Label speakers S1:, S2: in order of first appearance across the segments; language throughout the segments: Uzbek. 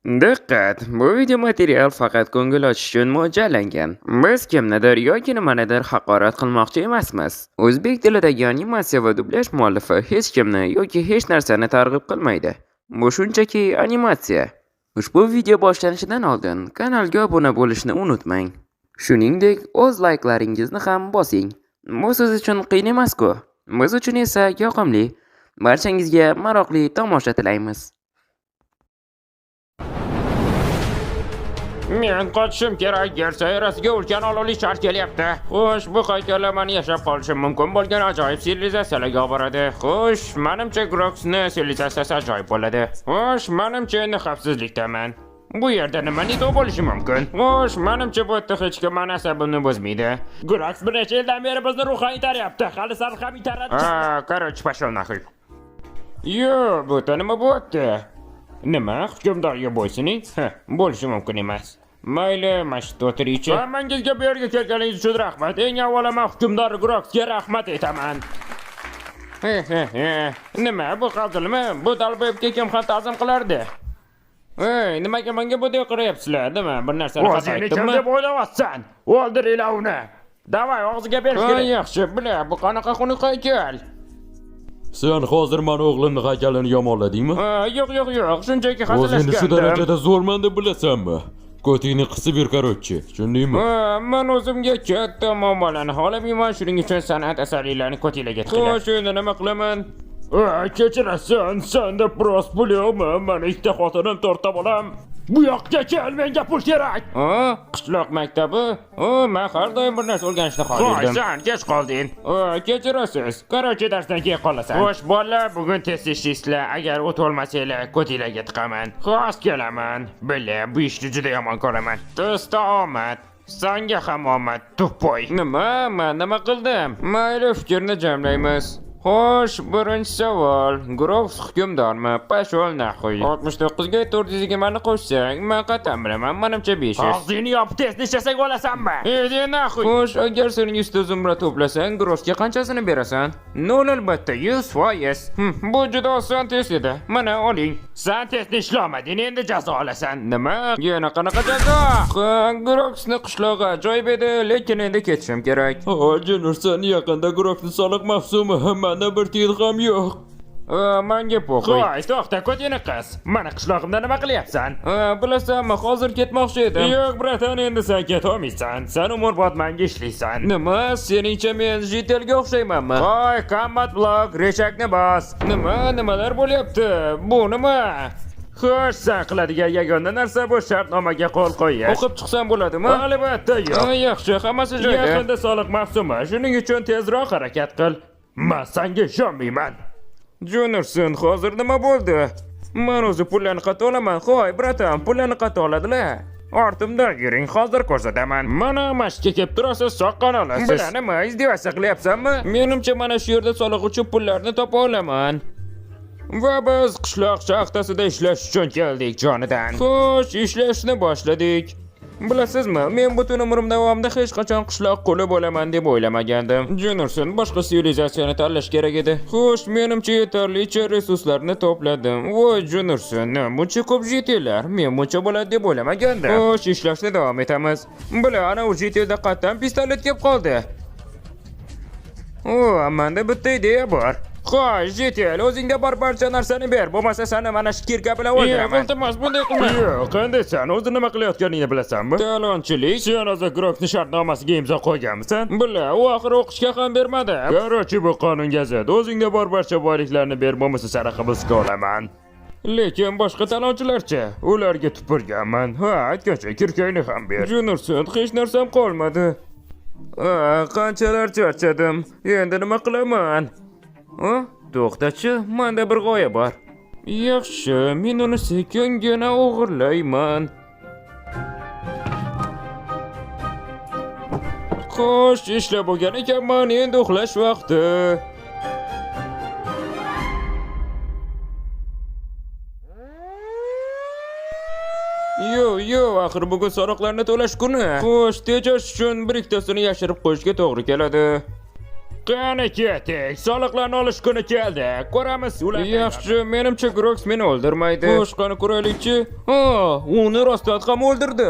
S1: Diqqat! Bu video material faqat ko'ngil ochish uchun mo'ljallangan. Biz kimnidir yoki nimanidir haqorat qilmoqchi emasmiz. O'zbek tilidagi animatsiya va dublyaj muallifi hech kimni yoki hech narsani targ'ib qilmaydi. Bu shunchaki animatsiya. Ushbu video boshlanishidan oldin kanalga obuna bo'lishni unutmang. Shuningdek, o'z layklaringizni ham bosing. Bu siz uchun qiyin emas-ku. Biz uchun esa yoqimli. Barchangizga maroqli tomosha tilaymiz.
S2: Men qochishim kerak. Yer sayyorasiga ulkan olovli shar kelyapti. Xo'sh, bu qaytalamani yashab qolishim mumkin bo'lgan ajoyib sivilizatsiyalarga olib boradi. Xo'sh, menimcha Groxni sivilizatsiyasi ajoyib bo'ladi. Xo'sh, menimcha endi xavfsizlikdaman. Bu yerda nima nido bo'lishi mumkin? Xo'sh, menimcha bu yerda hech kim meni asabimni buzmaydi. Grox bir necha yildan beri bizni ruhan itaryapti. Hali sal ham itaradi. Короче, пошел нахуй. Yo, bu nima bo'pti? Nima, hukmdorga bo'ysuning? Bo'lishi mumkin emas. Mayli, mashitda o'tiraychi. Hammangizga bu yerga kelganingiz uchun rahmat. Eng avvalo men hukmdor Groxga rahmat aytaman. Nima, bu qaldilmi? Bu dalboyibga kim ham ta'zim qilardi? Nimaga menga bunday qilyapsizlar? Nima, bir narsani xato aytdimmi? O'zingni kim deb o'ylayapsan? O'ldiringlar uni. Davay, og'ziga berish kerak. Yaxshi, bila, bu qanaqa xunuk haykal?
S3: Sen hozir meni o'g'limni haykalini yomonladingmi?
S2: Yo'q, shunchaki hazillashgandim.
S3: O'zingni shu darajada zo'rman deb bilasanmi? Ko'tingni qisib yur, qarochi, tushundingmi?
S2: Men o'zimga katta muammolarni xohlamayman, shuning uchun san'at asarlarini ko'tinglarga tiqiladi. Xo'sh, endi nima qilaman? Kechirasan, senda prost pul yo'qmi? Men ikkita xotinim to'rtta bolam. Bu yoqqa kel, menga pul kerak. Qishloq maktabi? Men har doim bir narsa o'rganishni xohlardim. Sen kech qolding. Kechirasiz. Qarochi darsdan keyin qolasan. Xo'sh, bolalar, bugun test ishlaysizlar. Agar o't olmasanglar, ko'tinglarga tiqaman. Xo'sh, kelaman. Bila, bu ishni juda yomon ko'raman. Testda omad. Senga ham omad, tupoy. Nima qildim? Mayli, fikrni jamlaymiz. Xo'sh, birinchi savol. Grox hukmdormi? Pashol naxuy. 69 ga 420 ni qo'shsang, men qat'an bilaman, menimcha 500. Og'zingni yopib test ishlasak olasanmi? Edi naxuy. Xo'sh, agar sening 100 zumra to'plasang, Groxga qanchasini berasan? 0 albatta, 100%. Bu juda oson test edi. Mana oling. Sen testni ishlamading, endi jazo olasan. Nima? Yana qanaqa jazo? Groxni qishlog'i ajoyib edi, lekin endi ketishim kerak.
S3: Jinursan, yaqinda Groxni soliq mavsumi menda bir tiyin ham yo'q.
S2: Menga po'qoy. Qo'y, to'xta, ko'tingni qis. Mana qishlog'imda nima qilyapsan? Bilasanmi, hozir ketmoqchi edim. Yo'q, bratan, endi sen ketolmaysan. Sen umrbod menga ishlaysan. Nima? Seningcha men Jitelga o'xshaymanmi? Qo'y, combat block, rechakni bos. Nimalar bo'lyapti? Bu nima? Xo'sh, sen qiladigan yagona narsa bu shartnomaga qo'l qo'yish. O'qib chiqsam bo'ladimi? Albatta yo'q. Yaxshi, hammasi joyida. Yaqinda soliq mavsumi, shuning uchun tezroq harakat qil. Men senga ishonmayman. Jonurson, hozir nima bo'ldi? Men o'zi pullarni qayta olaman. Qo'y, bratan, pullarni qayta oladilar. Ortimda yuring, hozir ko'rsataman. Mana mashqqa kelib turasiz, soqqon olasiz. Bular nima, izdevasiya qilyapsanmi? Menimcha mana shu yerda soliq uchun pullarni topa olaman. Va biz qishloq shaxtasida ishlash uchun keldik jonidan. Xo'sh, ishlashni boshladik. Bilasizmi, men butun umrim davomida hech qachon qishloq quli bo'laman deb o'ylamagandim. Jonurson, boshqa sivilizatsiyani tanlash kerak edi. Xo'sh, menimcha yetarlicha resurslarni to'pladim. Voy, Jonurson, buncha ko'p jitellar, men buncha bo'ladi deb o'ylamagandim. Xo'sh, ishlashni davom etamiz. Bila, ana u jitelda qattan pistolet kelib qoldi. Menda bitta ideya bor. Xo'sh, Jitel, o'zingda bor barcha narsani ber, bo'lmasa seni mana shu kirka bilan o'ldiraman. Iltimos, bunday qilma. Yo'q, qanday sen o'zi nima qilayotganingni bilasanmi? Talonchilik. Sen hozir Groxni shartnomasiga imzo qo'yganmisan? Bila, u oxiri o'qishga ham bermadi. Qarochi, bu qonunga zid. O'zingda bor barcha boyliklarni ber, bo'lmasa seni hibsga olaman. Lekin boshqa talonchilarcha, ularga tupurganman. Aytgancha kirkangni ham ber. Jonurson, hech narsam qolmadi. Qanchalar charchadim. Endi nima qilaman? To'xtachi, menda bir g'oya bor. Yaxshi, men uni sekingina o'g'irlayman. Xo'sh, ishlab bo'lgan ekanman, endi uxlash vaqti. Yo'q, axir bugun soliqlarni to'lash kuni. Xo'sh, tejash uchun bir ikkitasini yashirib qo'yishga to'g'ri keladi. Qani keting, soliqlarni olish kuni keldi. Ko'ramiz ular. Yaxshi, menimcha Grox meni o'ldirmaydi. Xo'sh, qani ko'raylikchi. Uni rostdan ham o'ldirdi.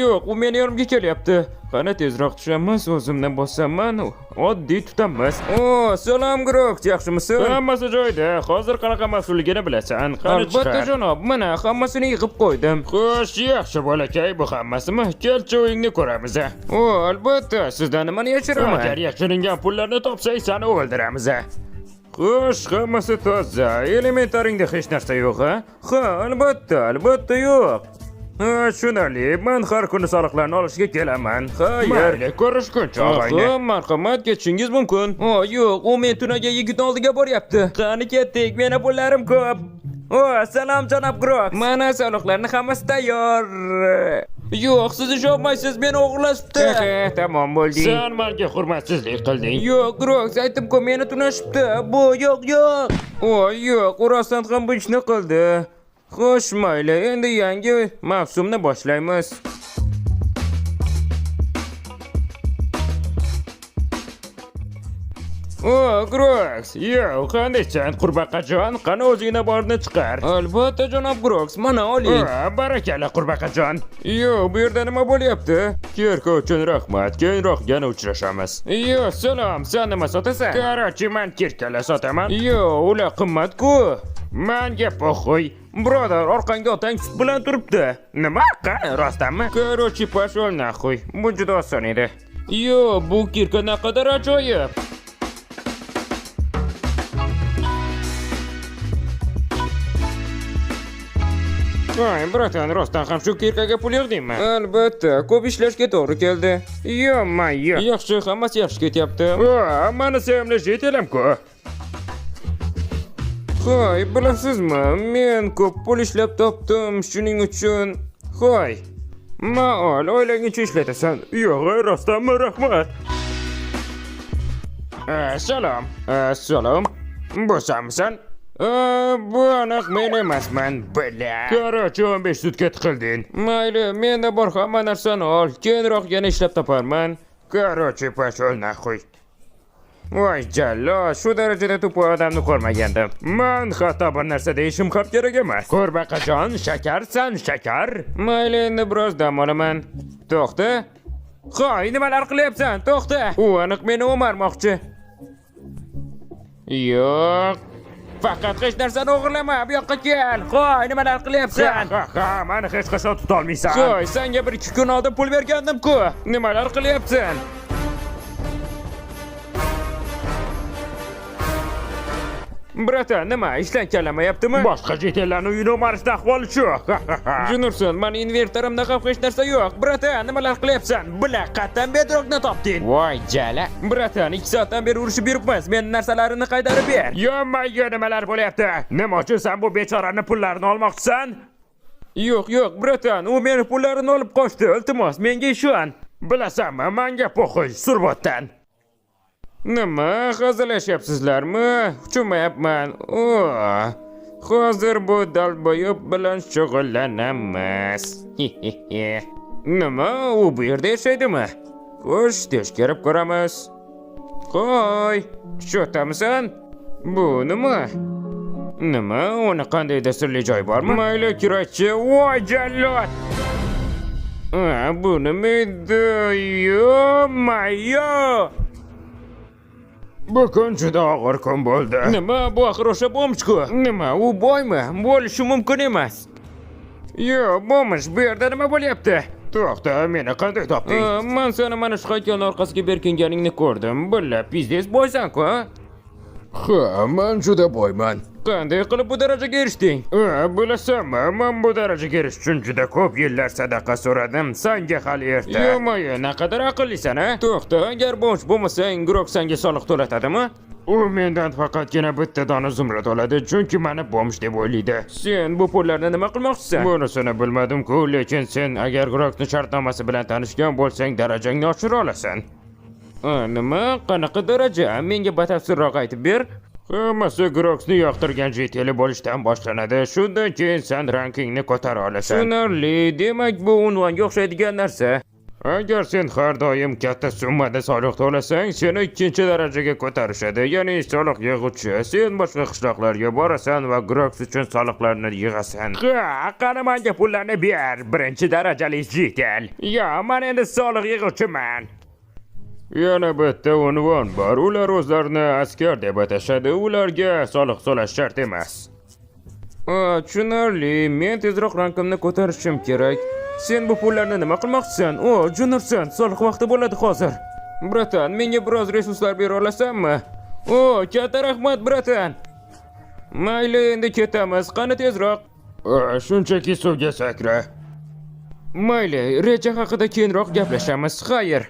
S2: Yo'q, u meni yonimga kelyapti. Qani tezroq tushamiz, o'zimdan bossaman, oddiy tutamiz. Salom Grox, yaxshimisan? Hammasi joyida. Hozir qanaqa mas'ulligini bilasan. Qani chiqar. Albatta janob, mana hammasini yig'ib qo'ydim. Xo'sh, yaxshi bolakay, bu hammasimi? Kelchi o'yingni ko'ramiz. Albatta, sizdan nimani yashiraman? Agar yashiringan pullarni topsak, seni o'ldiramiz. Xo'sh, hammasi toza. Elementaringda hech narsa yo'q-a? Ha, albatta yo'q. Tushunarli, men har kuni soliqlarni olishga kelaman. Mayli, ko'rishguncha og'ayni. Marhamat, ketishingiz mumkin. Yo'q, u men tunaga yigit oldiga boryapti. Qani ketdik, meni pullarim ko'p. Salom janob Grox. Mana soliqlarni hammasi tayyor. Yo'q, siz ishonmaysiz, meni o'g'irlashibdi. Tamom bo'lding. Sen menga hurmatsizlik qilding. Yo'q, Grox, aytib-ku, meni tunashibdi. Bu yo'q. Yo'q, u rostdan ham bu ishni qildi. Xo'sh, mayli, endi yangi mavsumni boshlaymiz. Grox, yo'q, qandaysan, qurbaqajon? Qani o'zingni borni chiqar. Albatta, janob Grox, mana oling. Barakalla, qurbaqajon. Yo'q, bu yerda nima bo'lyapti? Kerka uchun rahmat, keyinroq yana uchrashamiz. Yo'q, salom, sen nima sotasan? Qarachi, men kerkalar sotaman. Yo'q, ular qimmat-ku. Menga po'xo'y. Birodar, orqangga otang sut bilan turibdi. Nima? Qani, rostdanmi? Qarachi, pashol naxuy. Bu juda oson edi. Yo'q, bu kirka naqadar ajoyib. Bratan, rostdan ham shu kirkaga pul yig'dingmi? Albatta, ko'p ishlashga to'g'ri keldi. Yo'q. Yaxshi, hammasi yaxshi ketyapti. Mani sevimli jetelim-ku. Hoy, bilasizmi, men ko'p pul ishlab topdim, shuning uchun. Hoy, maol, oilangicha ishlatasan. Yo'q, rostdanmi, rahmat. Salom. Bo'samsan? Bu aniq men emasman, bila. Qarachi, 15 sutga tiqilding. Mayli, menda bor hamma narsani ol, keyinroq yana ishlab toparman. Qarachi, pashol naxuy. Voy jallo, shu darajada to'pol odamni ko'rmagandim. Men hatto bir narsa deyishim ham kerak emas. Qurbaqajon, shakarsan, shakar. Mayli, endi biroz dam olaman. To'xta. Hoy, nimalar qilyapsan? To'xta. U aniq meni o'marmoqchi. Yo'q. Faqat hech narsani o'g'irlama, bu yoqqa kel. Hoy, nimalar qilyapsan? Meni hech qachon tuta olmaysan. Hoy, senga 1-2 kun oldin pul bergandim-ku. Nimalar qilyapsan? Bratan, nima, ishdan kelamayaptimi? Boshqa jetellarni uyini o'marishda ahvoli shu. Junurson, meni invertorimda ham hech narsa yo'q. Bratan, nimalar qilyapsan? Bila, qattan bedroqni topding. Voy jala. Bratan, 2 soatdan beri urushib yuribmiz. Meni narsalarini qaytarib ber. Yo'q, nimalar bo'lyapti? Nima uchun sen bu bechorani pullarini olmoqchisan? Yo'q, Bratan, u meni pullarini olib qochdi. Iltimos, menga ishon. Bilasanmi, menga po'xo'y, surbotdan. Nima, hazillashyapsizlarmi? Tushunmayapman. Hozir bu dalboyob bilan shug'ullanamiz. Nima, u bu yerda yashaydimi? Xo'sh, tekshirib ko'ramiz. Qo'y, tushunamisan? Bu nima? Uni qandaydir sirli joy bormi? Mayli, kirachi. Voy jallod. Bu nima edi? Yo. Bu kun juda og'ir kun bo'ldi. Nima, bu axir o'sha bomchku? Nima, u boymi? Bo'lishi mumkin emas. Yo'q, bomsh, bu yerda nima bo'lyapti? To'xta, meni qanday topding? Men seni mana shu haykalni orqasiga berkinganingni ko'rdim. Billa, pizdes boysan-ku? Ha, men juda boyman. Qanday qilib bu darajaga erishding? Bilasanmi, men bu darajaga erish uchun juda ko'p yillar sadaqa so'radim. Senga hali erta. Yo'q, naqadar aqllisan-a? To'xta, agar bomsh bo'lmasang, Grox senga soliq to'latadimi? U mendan faqatgina bitta dona zumrad oladi, chunki meni bomsh deb o'ylaydi. Sen bu pullarni nima qilmoqchisan? Bunisini bilmadim-ku, lekin sen agar Groxning shartnomasi bilan tanishgan bo'lsang, darajangni oshira olasan. Nima? Qanaqa daraja? Menga batafsilroq aytib ber. Hammasi Groxni yoqtirgan jeteli bo'lishdan boshlanadi. Shundan keyin sen rankingni ko'tara olasan. Tushunarli. Demak, bu unvonga o'xshaydigan narsa. Agar sen har doim katta summada soliq to'lasang, seni ikkinchi darajaga ko'tarishadi. Ya'ni soliq yig'uvchi. Sen boshqa qishloqlarga borasan va Grox uchun soliqlarni yig'asan. Ha, qani menga pullarni ber. Birinchi darajali jitel. Yo, men endi soliq yig'uvchiman. Yana bitta unvon bor. Ular o'zlarini askar deb atashadi. Ularga soliq to'lash shart emas. Tushunarli. Men tezroq rankimni ko'tarishim kerak. Sen bu pullarni nima qilmoqchisan? Juniorsan, soliq vaqti bo'ladi hozir. Bratan, menga biroz resurslar bera olasanmi? Katta rahmat, bratan. Mayli, endi ketamiz. Qani tezroq. Shunchaki suvga sakra. Mayli, reja haqida keyinroq gaplashamiz. Xayr.